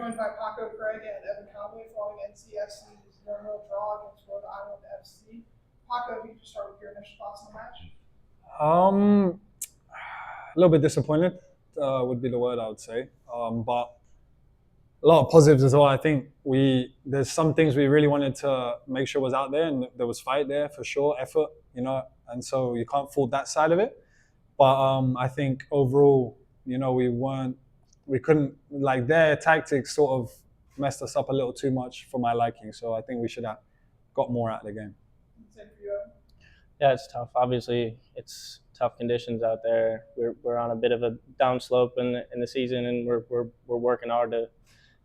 joined by Paco, Craig, and Evan Conway following NCFC's 1-0 draw against Rhode Island FC. Paco, if you could just start with your initial thoughts on the match. A little bit disappointed would be the word I would say, but a lot of positives as well. I think there's some things we really wanted to make sure was out there, and there was fight there for sure, effort, and so you can't fault that side of it. But I think overall, we couldn't, like, their tactics sort of messed us up a little too much for my liking. So I think we should have got more out of the game. Same for you, Evan. Yeah, it's tough. Obviously, it's tough conditions out there. We're on a bit of a downslope in the season, and we're working hard to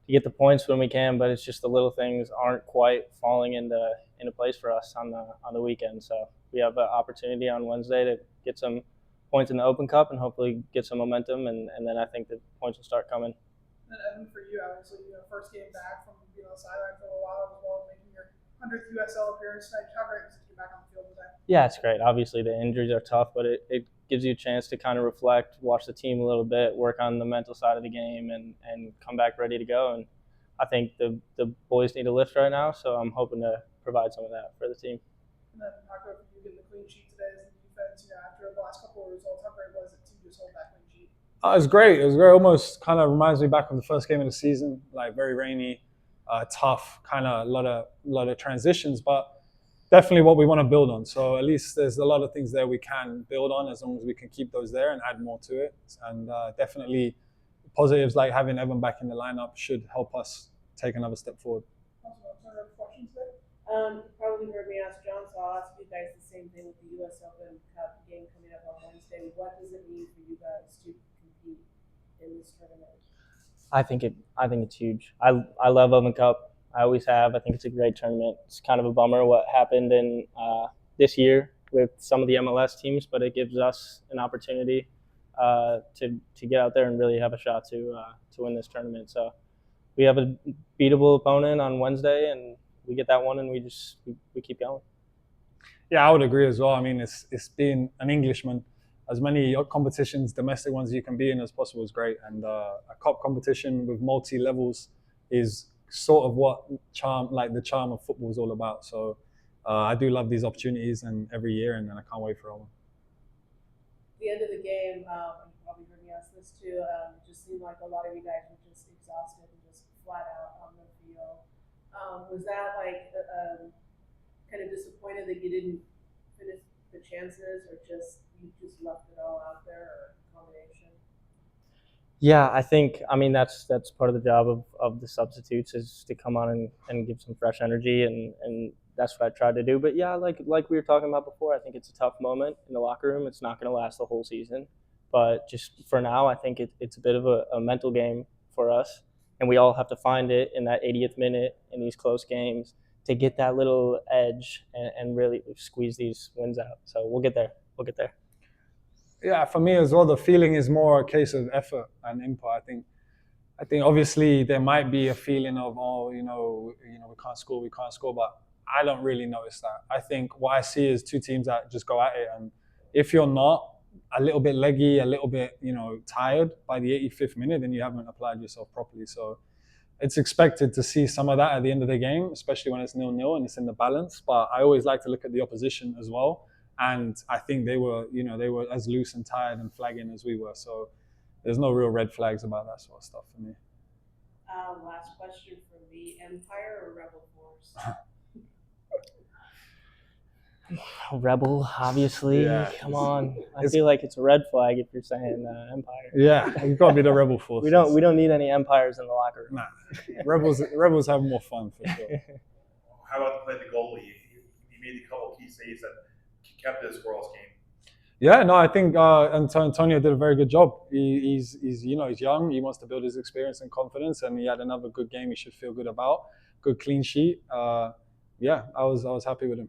get the points when we can. But it's just the little things aren't quite falling into place for us on the weekend. So we have an opportunity on Wednesday to get some points in the Open Cup and hopefully get some momentum, and then I think the points will start coming. And then Evan, for you, obviously, first game back from being on the sideline for a while, as well as making your 100th USL appearance tonight. How great was it to get back on the field today? Yeah, it's great. Obviously, the injuries are tough, but it gives you a chance to kind of reflect, watch the team a little bit, work on the mental side of the game, and come back ready to go. And I think the boys need a lift right now, so I'm hoping to provide some of that for the team. And then, Paco, for you getting the clean sheet today as the defense, after the last couple of results, how great was it to just hold that clean sheet? It was great. It was great. Almost kind of reminds me back of the first game of the season, like very rainy, tough, kind of a lot of transitions, but definitely what we want to build on. So at least there's a lot of things there we can build on as long as we can keep those there and add more to it. And definitely positives like having Evan back in the lineup should help us take another step forward. Awesome. Questions there? You probably heard me ask John, so I'll ask you guys the same thing with the U.S. Open Cup game coming up on Wednesday. What does it mean for you guys to compete in this tournament? I think it's huge. I love Open Cup. I always have. I think it's a great tournament. It's kind of a bummer what happened in this year with some of the MLS teams, but it gives us an opportunity to get out there and really have a shot to win this tournament. So we have a beatable opponent on Wednesday, and we get that one, and we keep going. Yeah, I would agree as well. I mean, it's being an Englishman, as many competitions, domestic ones you can be in as possible is great. And a cup competition with multi levels is sort of what the charm of football is all about. So I do love these opportunities and every year, and I can't wait for all of them. At the end of the game, you probably heard me ask this too, it just seemed like a lot of you guys were just exhausted and just flat out on the field. Was that kind of disappointed that you didn't finish the chances, or you just left it all out there, or a combination? Yeah, I mean that's part of the job of the substitutes, is to come on and give some fresh energy, and that's what I tried to do. But yeah, like we were talking about before, I think it's a tough moment in the locker room. It's not going to last the whole season, but just for now, I think it's a bit of a mental game for us, and we all have to find it in that 80th minute in these close games to get that little edge and really squeeze these wins out. So we'll get there. Yeah, for me as well, the feeling is more a case of effort and input. I think obviously there might be a feeling of, we can't score, but I don't really notice that. I think what I see is two teams that just go at it, and if you're not a little bit leggy, a little bit, tired by the 85th minute, then you haven't applied yourself properly. So it's expected to see some of that at the end of the game, especially when it's 0-0 and it's in the balance. But I always like to look at the opposition as well. And I think they were as loose and tired and flagging as we were. So there's no real red flags about that sort of stuff for me. Last question for me: Empire or Rebel Force? Rebel, obviously. Yeah. Come on. I feel like it's a red flag if you're saying Empire. Yeah, you've got to be the Rebel Force. We don't need any Empires in the locker room. Nah, Rebels have more fun for sure. How about the play the goalie? He made a couple key saves that kept this Squirrels game. Yeah, no, I think Antonio did a very good job. He's young. He wants to build his experience and confidence, and he had another good game. He should feel good about. Good clean sheet. I was happy with him.